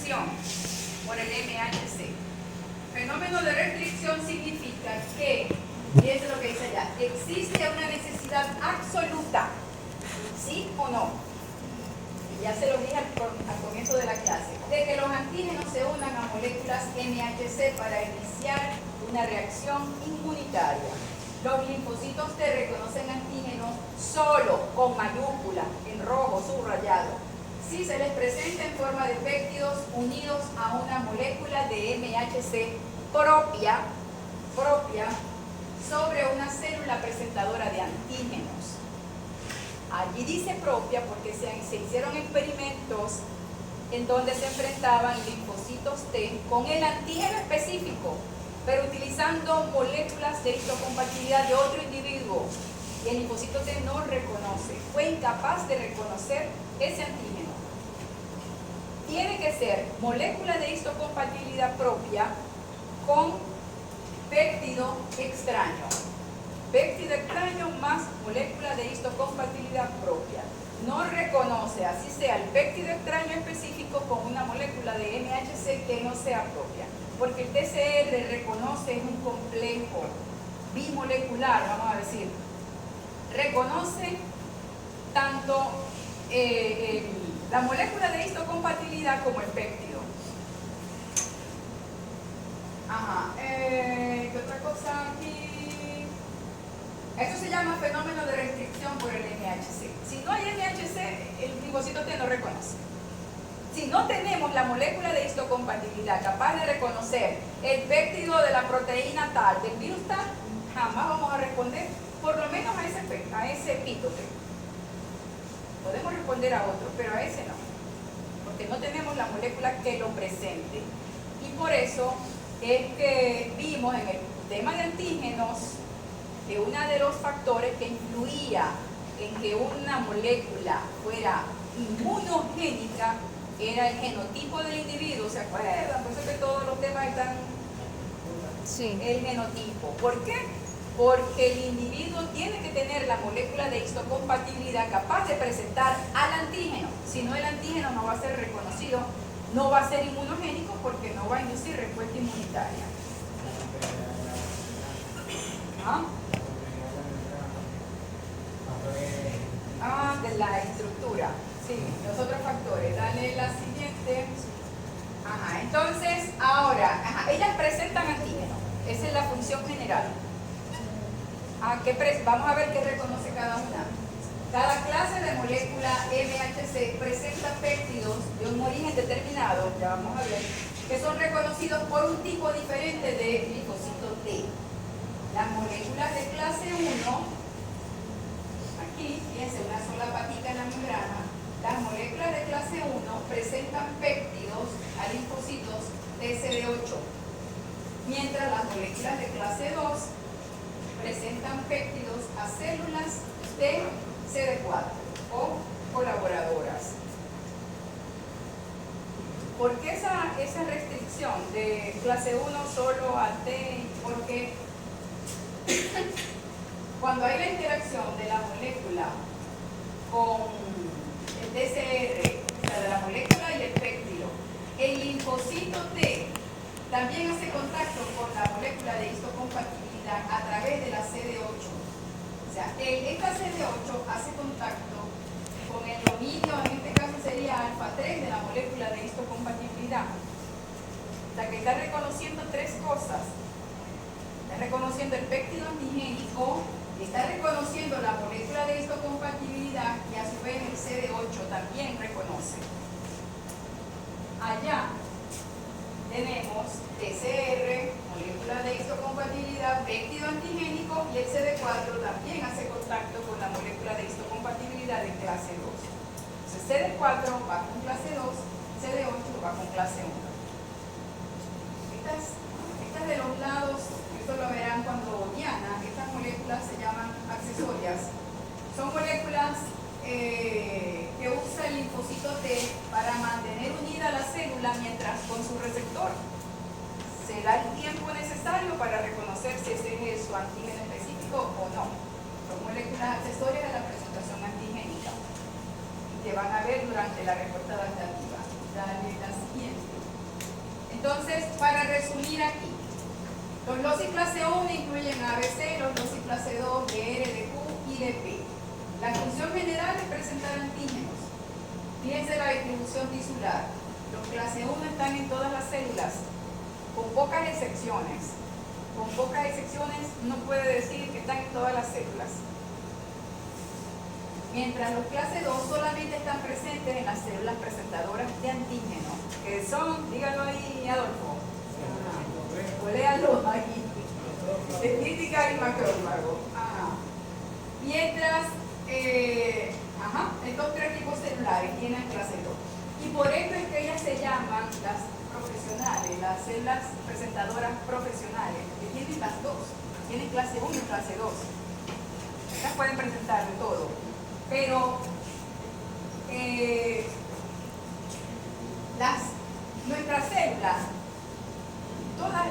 restricción por el MHC. Fenómeno de restricción significa que, fíjense lo que dice allá, existe una necesidad absoluta, ¿sí o no? Ya se lo dije al comienzo de la clase, de que los antígenos se unan a moléculas MHC para iniciar una reacción inmunitaria. Los linfocitos T reconocen antígenos solo con mayúscula, en rojo, subrayado, si se les presenta en forma de péptidos unidos a una molécula de MHC propia sobre una célula presentadora de antígenos. Allí dice propia porque se hicieron experimentos en donde se enfrentaban linfocitos T con el antígeno específico, pero utilizando moléculas de histocompatibilidad de otro individuo. Y el linfocito T no reconoce, fue incapaz de reconocer ese antígeno. Tiene que ser molécula de histocompatibilidad propia con péptido extraño. Péptido extraño más molécula de histocompatibilidad propia. No reconoce, así sea el péptido extraño específico con una molécula de MHC que no sea propia. Porque el TCR reconoce un complejo bimolecular, vamos a decir. Reconoce tanto la molécula de histocompatibilidad como el péptido. Ajá. ¿Qué otra cosa aquí? Eso se llama fenómeno de restricción por el MHC. Si no hay MHC, el linfocito T no reconoce. Si no tenemos la molécula de histocompatibilidad capaz de reconocer el péptido de la proteína tal, del virus tal, jamás vamos a responder, por lo menos a ese epítope. Podemos responder a otro, pero a ese no, porque no tenemos la molécula que lo presente. Y por eso es que vimos en el tema de antígenos que uno de los factores que influía en que una molécula fuera inmunogénica era el genotipo del individuo. ¿Se acuerdan? Por eso que todos los temas están el genotipo. ¿Por qué? Porque el individuo tiene que tener la molécula de histocompatibilidad capaz de presentar al antígeno. Si no, el antígeno no va a ser reconocido, no va a ser inmunogénico porque no va a inducir respuesta inmunitaria. ¿Ah? De la estructura. Sí, los otros factores. Dale la siguiente. Ajá, entonces, ahora, ellas presentan antígeno. Esa es la función general. Vamos a ver qué reconoce cada una. Cada clase de molécula MHC presenta péptidos de un origen determinado, ya vamos a ver, que son reconocidos por un tipo diferente de linfocito T. Las moléculas de clase 1, aquí, fíjense, una sola patita en la membrana, las moléculas de clase 1 presentan péptidos a linfocitos TCD8, mientras las moléculas de clase 2 presentan péptidos a células de CD4 o colaboradoras. ¿Por qué esa restricción de clase 1 solo a T? Porque cuando hay la interacción de la molécula con el TCR, o sea, de la molécula y el péptido, el linfocito T también hace contacto con la molécula de histocompatibilidad a través de la CD8. O sea, esta CD8 hace contacto con el dominio, en este caso sería alfa 3 de la molécula de histocompatibilidad. O sea, que está reconociendo tres cosas. Está reconociendo el péptido antigénico, está reconociendo la molécula de histocompatibilidad y a su vez el CD8 también reconoce. Allá tenemos TCR, molécula de histocompatibilidad, péptido antigénico, y el CD4 también hace contacto con la molécula de histocompatibilidad de clase 2. Entonces CD4 va con clase 2, CD8 va con clase 1. Estas de los lados, esto lo verán cuando Diana, estas moléculas se llaman accesorias. Son moléculas que usa el linfocito T para mantener unida la célula mientras con su receptor se da el tiempo necesario para reconocer si ese es su antígeno específico o no. Son moléculas accesorias de la presentación antigénica y que van a ver durante la respuesta adaptativa. Dale la siguiente. Entonces, para resumir aquí, los LOCI clase 1 incluyen ABC, los LOCI clase 2 de R, de Q y de P. La función general es presentar antígenos. Fíjense la distribución tisular. Los clase 1 están en todas las células, con pocas excepciones. Con pocas excepciones no puede decir que están en todas las células. Mientras los clase 2 solamente están presentes en las células presentadoras de antígeno, que son, dígalo ahí, Adolfo. O léalo ahí. Crítica y macrófago. Mientras estos tres tipos celulares tienen clase 2. Y por esto es que ellas se llaman las profesionales, las células presentadoras profesionales, que tienen las dos. Tienen clase 1 y clase 2. Estas pueden presentar de todo. Pero nuestras células, todas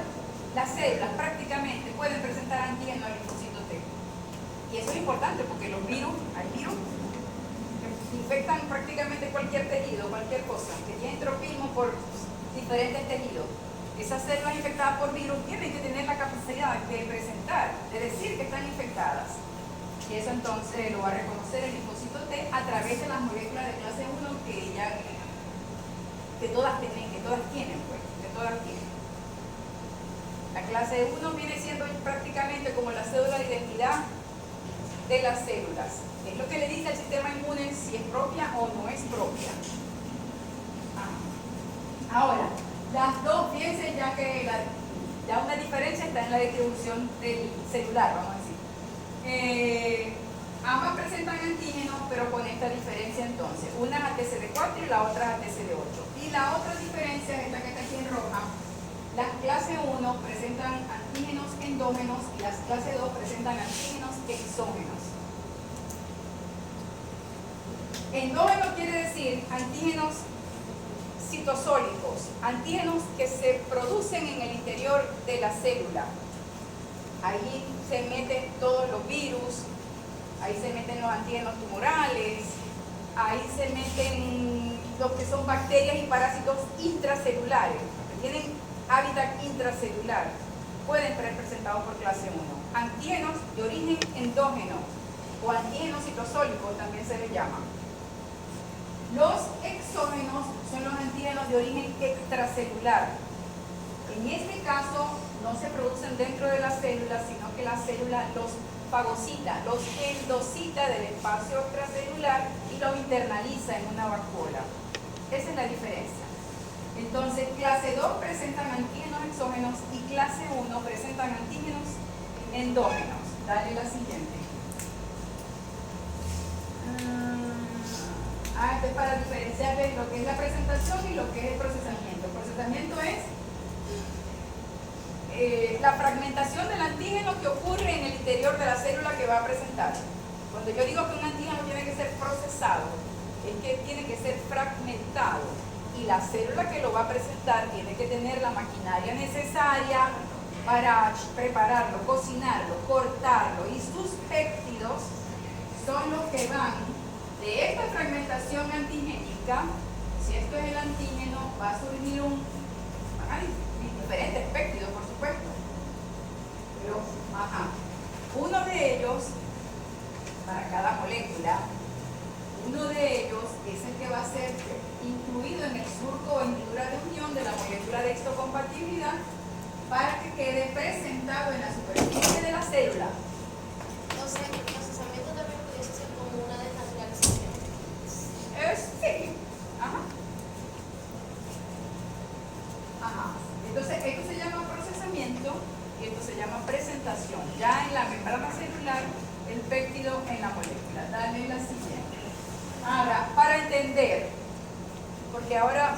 las células prácticamente pueden presentar antígeno al linfocito T. Y eso es importante porque los virus, hay virus que infectan prácticamente cualquier tejido, cualquier cosa, que tienen tropismo por diferentes tejidos. Esas células infectadas por virus tienen que tener la capacidad de presentar, de decir que están infectadas. Y eso entonces lo va a reconocer el linfocito T a través de las moléculas de clase 1 que todas tienen. La clase 1 viene siendo prácticamente como la cédula de identidad de las células. Es lo que le dice al sistema inmune si es propia o no es propia. Ahora, las dos, fíjense ya que ya una diferencia está en la distribución del celular, vamos a decir. Ambas presentan antígenos, pero con esta diferencia entonces. Una es ATCD4 y la otra es ATCD8. Y la otra diferencia es esta que está aquí en roja. Las clase 1 presentan antígenos endógenos y las clase 2 presentan antígenos exógenos. Endógeno quiere decir antígenos citosólicos, antígenos que se producen en el interior de la célula. Ahí se meten todos los virus, ahí se meten los antígenos tumorales, ahí se meten los que son bacterias y parásitos intracelulares, que tienen hábitat intracelular, pueden ser presentados por clase 1. Antígenos de origen endógeno o antígenos citosólicos también se les llama. Los exógenos son los antígenos de origen extracelular. En este caso no se producen dentro de la célula, sino que la célula los fagocita, los endocita del espacio extracelular y los internaliza en una vacuola. Esa es la diferencia. Entonces, clase 2 presentan antígenos exógenos y clase 1 presentan antígenos endógenos. Dale la siguiente. Esto es para diferenciarles lo que es la presentación y lo que es el procesamiento. El procesamiento es la fragmentación del antígeno que ocurre en el interior de la célula que va a presentar. Cuando yo digo que un antígeno tiene que ser procesado, es que tiene que ser fragmentado y la célula que lo va a presentar tiene que tener la maquinaria necesaria para prepararlo, cocinarlo, cortarlo, y sus péptidos son los que van de esta fragmentación antigénica. Si esto es el antígeno, va a surgir diferentes péptidos, por supuesto. Pero, uno de ellos, para cada molécula, uno de ellos es el que va a ser incluido en el surco o hendidura de unión de la molécula de histocompatibilidad para que quede presentado en la superficie de la célula. Entonces, el procesamiento también pudiese ser como una desnaturalización. Sí. Entonces, esto se llama procesamiento y esto se llama presentación. Ya en la membrana celular, el péptido en la molécula. Dale la siguiente. Ahora, para entender, porque ahora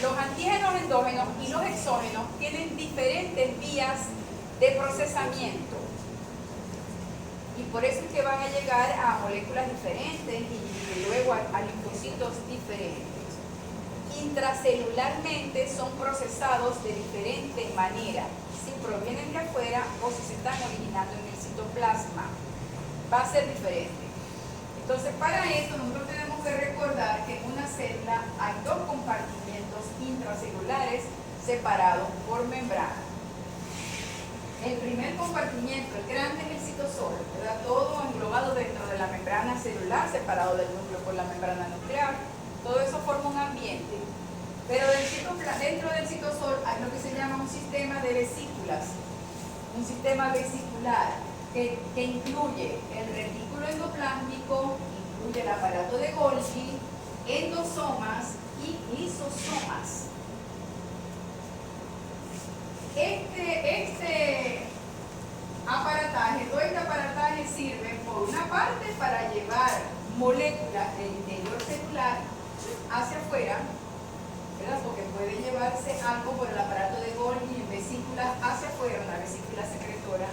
los antígenos endógenos y los exógenos tienen diferentes vías de procesamiento. Y por eso es que van a llegar a moléculas diferentes y luego a linfocitos diferentes. Intracelularmente son procesados de diferente manera, si provienen de afuera o si se están originando en el citoplasma. Va a ser diferente. Entonces, para esto nosotros tenemos que recordar que en una célula hay dos compartimientos intracelulares, separados por membrana. El primer compartimiento, el grande, es el citosol, ¿verdad? Todo englobado dentro de la membrana celular, separado del núcleo por la membrana nuclear. Todo eso forma un ambiente. Pero dentro del citosol hay lo que se llama un sistema de vesículas, un sistema vesicular que incluye el retículo endoplásmico, incluye el aparato de Golgi, endosomas y lisosomas. Este aparataje, todo este aparataje sirve por una parte para llevar moléculas del interior celular hacia afuera, ¿verdad? Porque puede llevarse algo por el aparato de Golgi en vesículas hacia afuera, una vesícula secretora,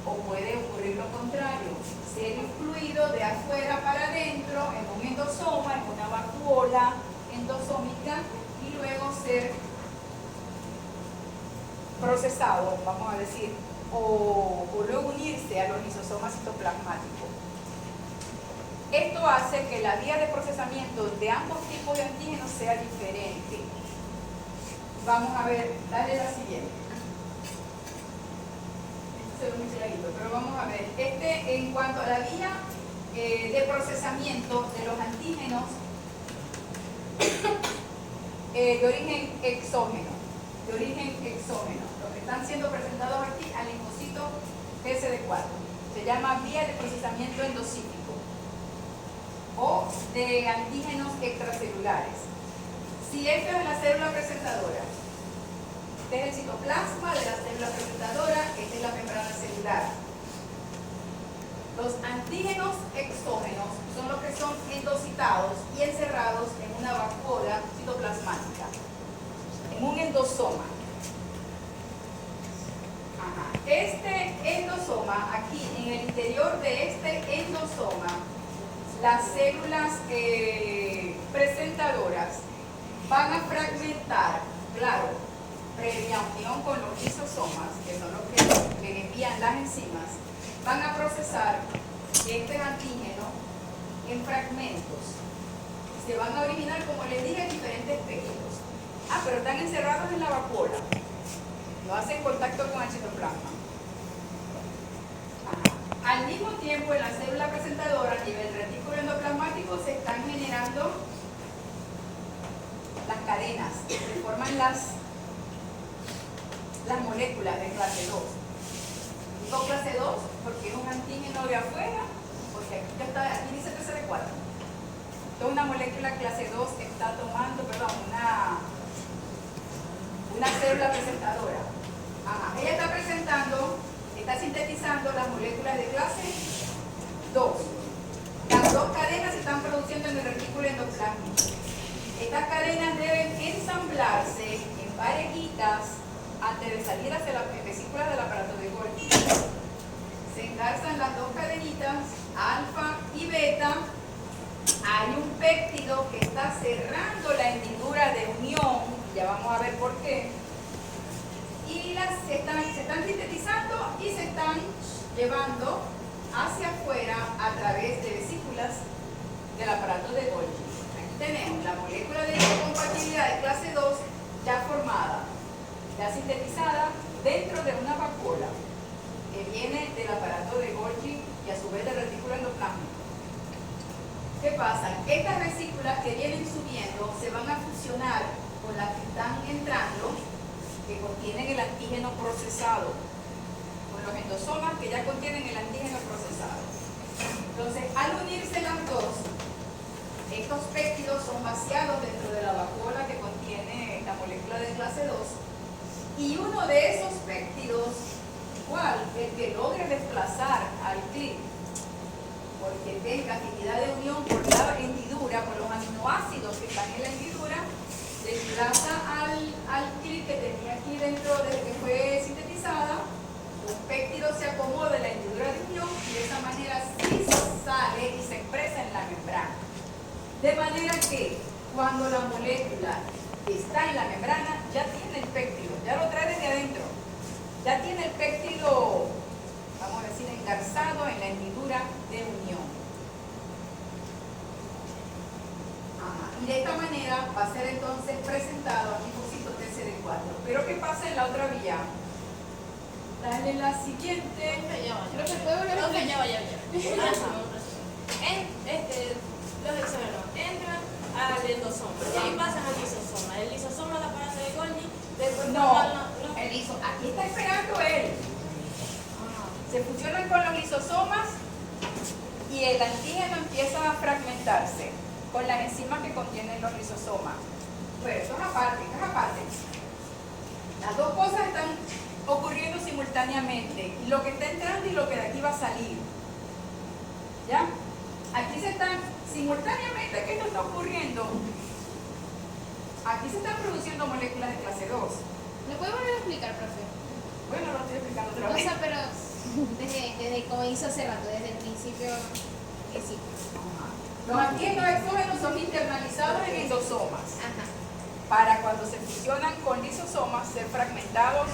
o puede ocurrir lo contrario, ser influido de afuera para adentro en un endosoma, en una vacuola endosómica, y luego ser procesado, vamos a decir, o luego unirse a los lisosomas citoplasmáticos. Esto hace que la vía de procesamiento de ambos tipos de antígenos sea diferente. Vamos a ver, dale la siguiente. Esto se ve muy clarito, pero vamos a ver. En cuanto a la vía de procesamiento de los antígenos de origen exógeno, los que están siendo presentados aquí al linfocito TCD4. Se llama vía de procesamiento endocítico o de antígenos extracelulares. Si esta es la célula presentadora, este es el citoplasma de la célula presentadora, esta es la membrana celular. Los antígenos exógenos son los que son endocitados y encerrados en una vacuola citoplasmática, en un endosoma. Este endosoma, aquí en el interior de este endosoma, las células presentadoras van a fragmentar, claro, previa unión con los lisosomas, que son los que le envían las enzimas, van a procesar este antígeno en fragmentos. Se van a originar, como les dije, diferentes espectros. Pero están encerrados en la vacuola. No hacen contacto con el citoplasma. Al mismo tiempo, en la célula presentadora, a nivel retículo endoplasmático, se están generando las cadenas que forman las moléculas de clase 2. Digo clase 2 porque es un antígeno de afuera, porque aquí dice TCD4. Toda una molécula clase 2 está tomando, una célula presentadora. Ella está presentando, está sintetizando las moléculas de clase 2. Las dos cadenas se están produciendo en el retículo endoplásmico. Estas cadenas deben ensamblarse en parejitas antes de salir hacia la vesícula del aparato de Golgi. Se engarzan las dos cadenitas, alfa y beta. Hay un péptido que está cerrando la hendidura de unión, ya vamos a ver por qué. Y se están sintetizando y se están llevando hacia afuera a través de vesículas del aparato de Golgi. Aquí tenemos la molécula de compatibilidad de clase 2 ya formada, ya sintetizada dentro de una vacuola que viene del aparato de Golgi y a su vez del retículo endoplasmático. ¿Qué pasa? Estas vesículas que vienen subiendo se van a fusionar con las que están entrando, que contienen el antígeno procesado, con los endosomas que ya contienen el antígeno procesado. Entonces, al unirse las dos, estos péptidos son vaciados dentro de la vacuola que contiene la molécula de clase 2, y uno de esos péptidos, igual, el que logre desplazar al clip, porque tenga afinidad de unión por la hendidura, por los aminoácidos que están en la hendidura, desplaza al clip que tenía aquí dentro desde que fue sintetizada, un péptido se acomoda en la hendidura de unión y de esa manera sí sale y se expresa en la membrana. De manera que cuando la molécula está en la membrana, ya tiene el péptido, ya lo trae desde adentro, ya tiene el péptido, vamos a decir, engarzado en la hendidura de unión. Y de esta manera va a ser entonces presentado al linfocito TCD4. en la otra vía. Dale la siguiente. Creo que puedo volver a Ok, ya va. Los hexágonos entran al endosoma y ahí pasan al lisosoma. El lisosoma la aparato de Golgi, después No, no. aquí está esperando él. Se fusionan con los lisosomas y el antígeno empieza a fragmentarse con las enzimas que contienen los lisosomas. Pero eso es aparte, Las dos cosas están ocurriendo simultáneamente, lo que está entrando y lo que de aquí va a salir. ¿Ya? Aquí se están, simultáneamente que esto está ocurriendo, aquí se están produciendo moléculas de clase 2. ¿Me puede volver a explicar, profe? Bueno, lo estoy explicando otra O vez. sea, pero desde como hizo hace rato, desde el principio, que sí. Los antígenos exógenos son internalizados en endosomas Ajá. para cuando se fusionan con lisosomas ser fragmentados.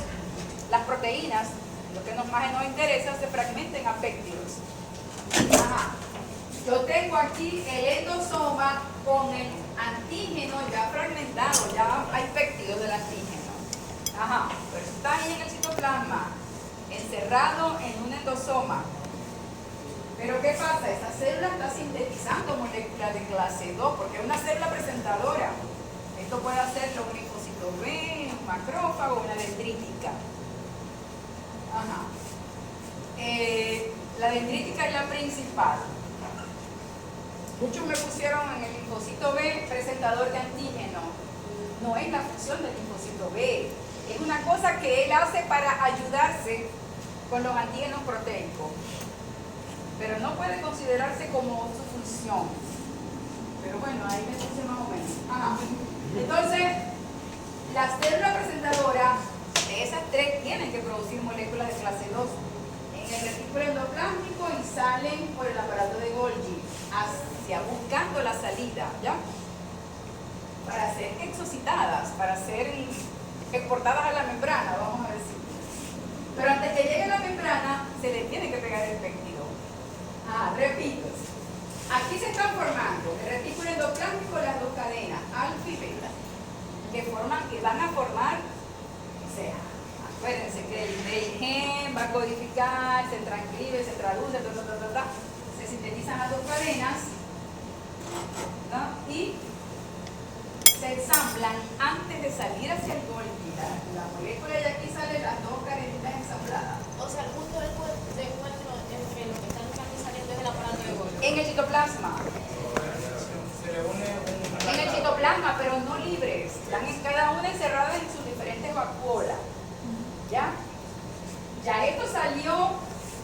Las proteínas, lo que más nos interesa, se fragmenten a péptidos. Ajá. Yo tengo aquí el endosoma con el antígeno ya fragmentado, ya hay péptidos del antígeno. Ajá, pero está ahí en el citoplasma, encerrado en un endosoma. Pero ¿qué pasa? Esa célula está sintetizando moléculas de clase 2 porque es una célula presentadora. Esto puede hacerlo un linfocito B, un macrófago, una dendrítica. Ajá. La dendrítica es la principal. Muchos me pusieron en el linfocito B presentador de antígeno. No es la función del linfocito B. Es una cosa que él hace para ayudarse con los antígenos proteicos. Pero no puede considerarse como su función. Pero bueno, ahí me puse más o menos. Ajá. Entonces, la célula presentadora de esas tres tienen que producir moléculas de clase 2 en el retículo endoplásmico y salen por el aparato de Golgi buscando la salida, ¿ya? Para ser exocitadas, para ser exportadas a la membrana, vamos a decir. Pero antes que llegue a la membrana, se le tiene que pegar el péptido. Repito, aquí se están formando el retículo endoplásmico, las dos cadenas, alfa y beta, que van a formar, o sea, acuérdense que el gen va a codificar, se transcribe, se traduce, se sintetizan las dos cadenas, ¿no? Y se ensamblan antes de salir hacia el Golgi. La molécula de aquí sale las dos cadenitas ensambladas. O sea, el punto de encuentro entre lo que están entrando y saliendo es el aparato de Golgi. En el citoplasma. En el citoplasma, pero no libres. Están cada una encerrada en sus diferentes vacuolas. ¿Ya? Ya esto salió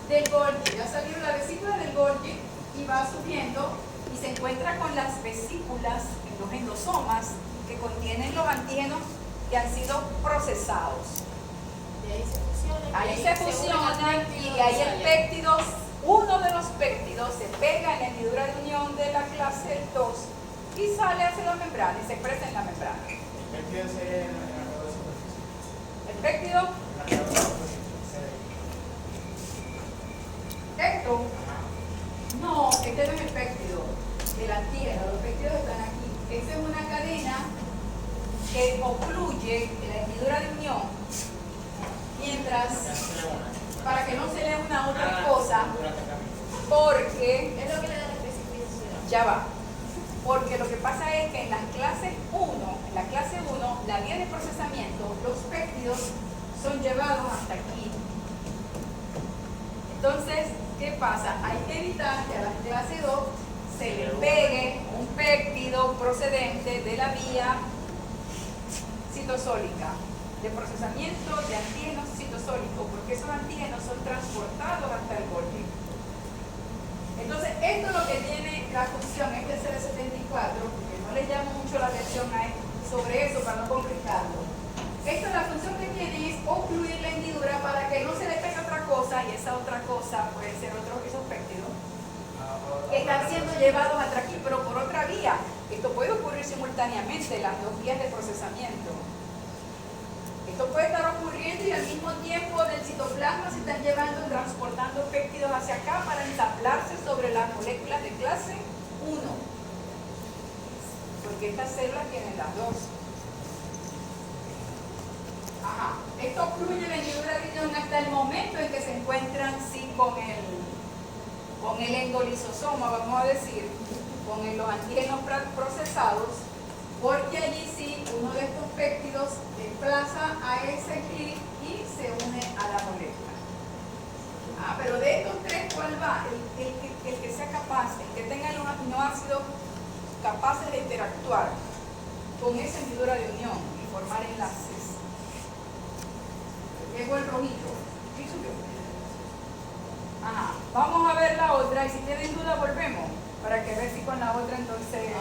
del Golgi, ya salió la vesícula del Golgi y va subiendo y se encuentra con las vesículas en los endosomas que contienen los antígenos que han sido procesados. De ahí se fusionan. Ahí se fusionan y ahí el péptido, uno de los péptidos se pega en la hendidura de unión de la clase 2 y sale hacia la membrana y se expresa en la membrana. El péptido sería en la capa de superficie. El péptido, En la capa de superficie. esto, no, este no es el péptido del antígeno, los péptidos están aquí. Esta es una cadena que ocluye la hendidura de unión mientras, para que no se le una a otra cosa, porque Es lo que le da la especificidad. ya va. Porque lo que pasa es que en las clases 1, en la clase 1, la vía de procesamiento, los péptidos son llevados hasta aquí. Entonces, ¿qué pasa? Hay que evitar que a la clase 2 se le pegue un péptido procedente de la vía citosólica, de procesamiento de antígenos citosólicos, porque esos antígenos son transportados hasta el Golgi. Entonces, esto es lo que tiene la función, este CD74, porque no le llamo mucho la atención sobre eso para no complicarlo. Esto, la función que tiene es ocluir la hendidura para que no se le pegue otra cosa, y esa otra cosa puede ser otro isopéptido, que están siendo llevados hasta aquí, pero por otra vía. Esto puede ocurrir simultáneamente, las dos vías de procesamiento. Esto puede estar ocurriendo y al mismo tiempo del citoplasma se están llevando, transportando péptidos hacia acá para ensamblarse sobre las moléculas de clase 1. Porque estas células tienen las dos. Ajá. esto ocluye la hendidura de unión hasta el momento en que se encuentran sí con el endolisosoma, vamos a decir, con los antígenos procesados, porque allí sí uno de estos péptidos desplaza a ese clic y se une a la molécula. Pero de estos tres, ¿cuál va? El que sea capaz, el que tenga los aminoácidos capaces de interactuar con esa hendidura de unión y formar enlaces. Llegó el rojito. ¿Sí subió? Vamos a ver la otra y si tienen duda volvemos para que ver si con la otra entonces...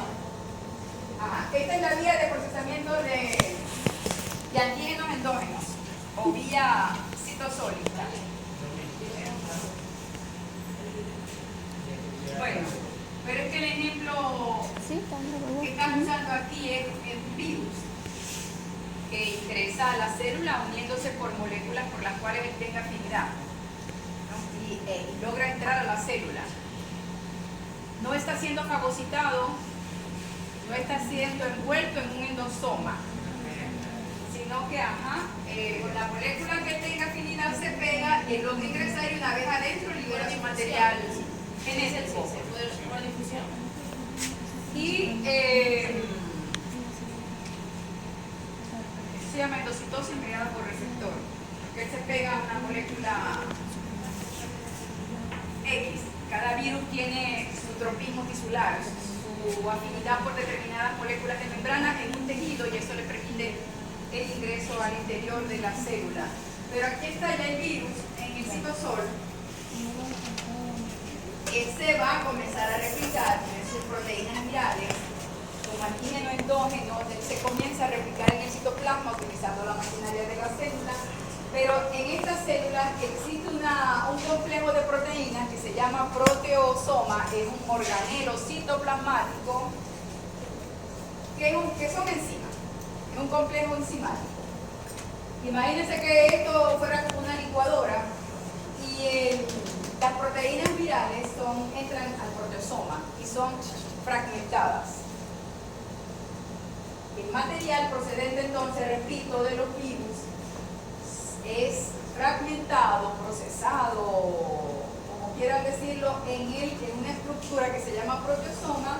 Esta es la vía de procesamiento de antígenos endógenos o vía citosólica. Bueno, pero es que el ejemplo que están usando aquí es un virus que ingresa a la célula uniéndose por moléculas por las cuales él tenga afinidad, ¿no? y logra entrar a la célula. No está siendo fagocitado, no está siendo envuelto en un endosoma, sino que con la molécula que tenga afinidad se pega y logra ingresar y una vez adentro libera su material en ese foco. Por difusión. Y se llama endocitosis mediada por receptor, que se pega a una molécula X. Cada virus tiene su tropismo tisular, su afinidad por determinadas moléculas de membrana en un tejido y eso le permite el ingreso al interior de la célula. Pero aquí está ya el virus en el citosol. Se va a comenzar a replicar sus proteínas virales como antígeno endógeno, se comienza a replicar en el citoplasma utilizando la maquinaria de la célula, pero en estas células existe un complejo de proteínas que se llama proteosoma, es un organelo citoplasmático que son enzimas, es un complejo enzimático. Imagínense que esto fuera como una licuadora y las proteínas virales entran al proteosoma y son fragmentadas. El material procedente entonces, repito, de los virus es fragmentado, procesado, como quieran decirlo, en una estructura que se llama proteosoma,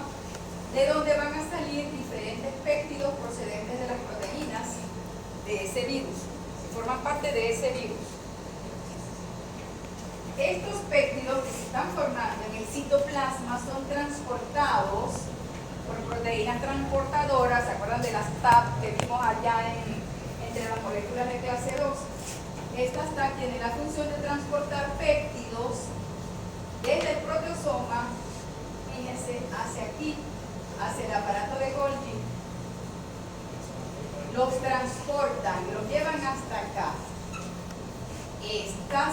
de donde van a salir diferentes péptidos procedentes de las proteínas de ese virus, que forman parte de ese virus. Estos péptidos que se están formando en el citoplasma son transportados por proteínas transportadoras, ¿se acuerdan de las TAP que vimos allá entre las moléculas de clase 2? Estas TAP tienen la función de transportar péptidos desde el proteosoma, fíjense, hacia aquí, hacia el aparato de Golgi. Los transportan, los llevan hasta acá. Esta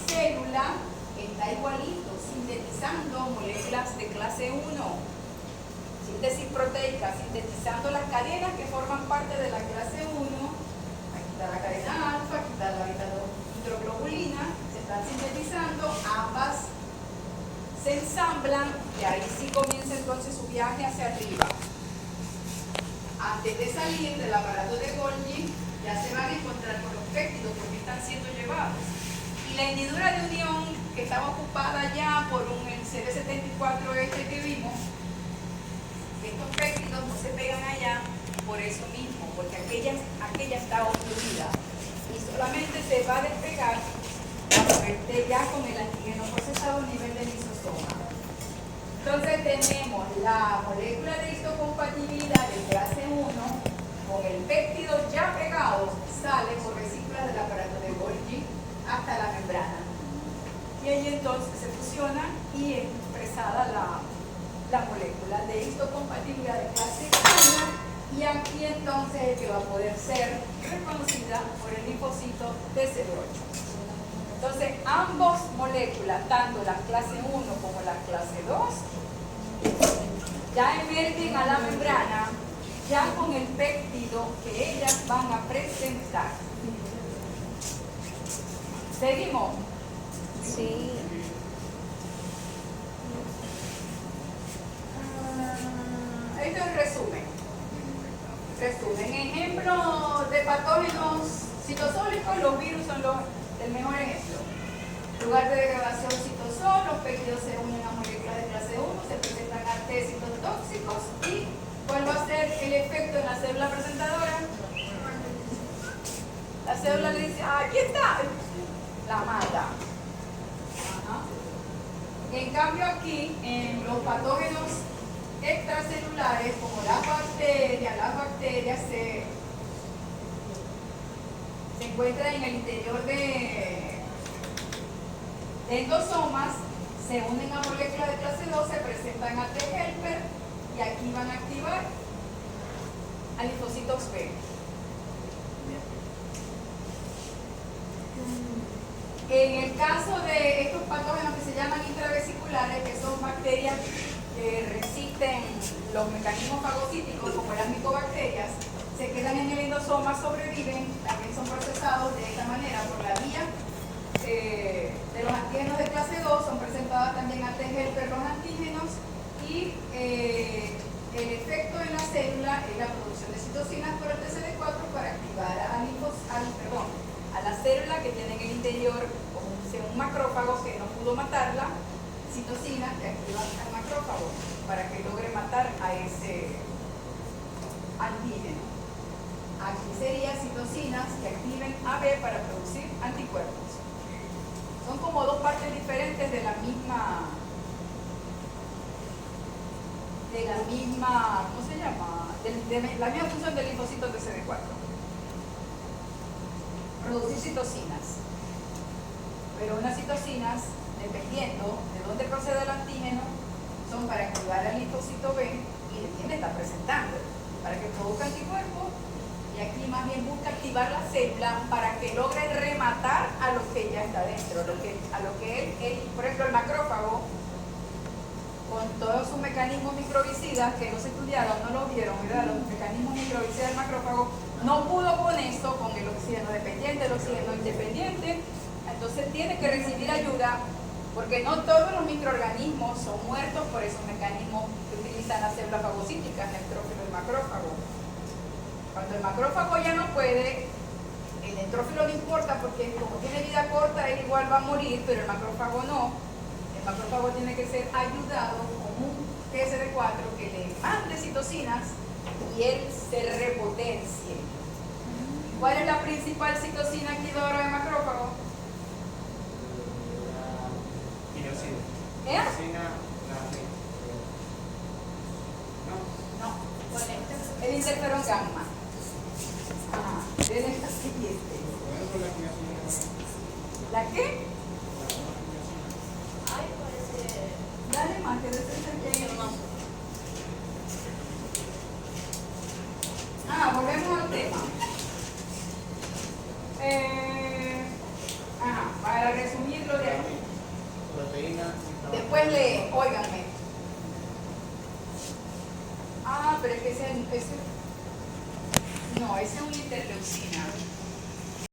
célula está igualito, sintetizando moléculas de clase 1, síntesis proteica, sintetizando las cadenas que forman parte de la clase 1. Aquí está la cadena alfa, aquí está la beta-hidroglobulina, se están sintetizando, ambas se ensamblan y ahí sí comienza entonces su viaje hacia arriba. Antes de salir del aparato de Golgi, ya se van a encontrar con los péptidos porque están siendo llevados. Y la hendidura de unión que estaba ocupada ya por el CD74 que vimos, estos péptidos no se pegan allá por eso mismo, porque aquella está obstruida y solamente se va a despegar cuando esté ya con el antígeno procesado a nivel del lisosoma. Entonces tenemos la molécula de histocompatibilidad de clase 1 con el péptido ya pegado, sale por vesículas del aparato de Golgi hasta la membrana. Y ahí entonces se fusiona y es expresada la molécula de histocompatibilidad de clase 1 y aquí entonces es que va a poder ser reconocida por el linfocito de CD8. Entonces ambos moléculas, tanto la clase 1 como la clase 2, ya emergen a la membrana ya con el péptido que ellas van a presentar. ¿Seguimos? Sí. Esto es resumen. Ejemplo de patógenos citosólicos, los virus son el mejor ejemplo. Lugar de degradación citosol, los péptidos se unen a moléculas de clase 1, se presentan ante citotóxicos y ¿cuál va a ser el efecto en la célula presentadora? La célula le dice, "Ah, aquí está", la mata. Ajá. En cambio aquí, en los patógenos extracelulares, como las bacterias se encuentran en el interior de endosomas, se unen a moléculas de clase 2, se presentan a T-helper y aquí van a activar a linfocitos B. En el caso de estos patógenos que se llaman intravesiculares, que son bacterias que resisten los mecanismos fagocíticos, como las micobacterias, se quedan en el endosoma, sobreviven, también son procesados de esta manera por la vía de los antígenos de clase 2, son presentadas también a T-helper los antígenos y el efecto en la célula es la producción de citocinas por el TCD4 para activar a la célula que tiene en el interior un macrófago que no pudo matarla, citocinas que activan al macrófago para que logre matar a ese antígeno. Aquí sería citocinas que activen AB para producir anticuerpos. Son como dos partes diferentes de la misma, ¿cómo se llama? De la misma función del linfocito TCD4. Producir citocinas. Pero unas citocinas, dependiendo de dónde procede el antígeno, son para activar al linfocito B y de quién está presentando, para que produzca anticuerpos. Y aquí más bien busca activar la célula para que logre rematar a lo que ya está dentro, a lo que él, por ejemplo, el macrófago, con todos sus mecanismos microbicidas que no se estudiaron, no lo vieron, ¿verdad? Los mecanismos microbicidas del macrófago, no pudo con eso, con el oxígeno dependiente, el oxígeno independiente, entonces tiene que recibir ayuda, porque no todos los microorganismos son muertos por esos mecanismos que utilizan las células fagocíticas, el neutrófilo y el macrófago. Cuando el macrófago ya no puede, el neutrófilo no importa porque como tiene vida corta, él igual va a morir, pero el macrófago no. El macrófago tiene que ser ayudado con un TSD4 que le mande citocinas y él se repotencie. ¿Cuál es la principal citocina activadora del macrófago? ¿Eh? No. El interferón gamma. Desde esta siguiente. ¿La qué? Ay, parece. Dale más, que desde ese volvemos al tema. Para resumirlo de aquí. Después lee, óiganme. Pero es que ese no, ese es una interleucina.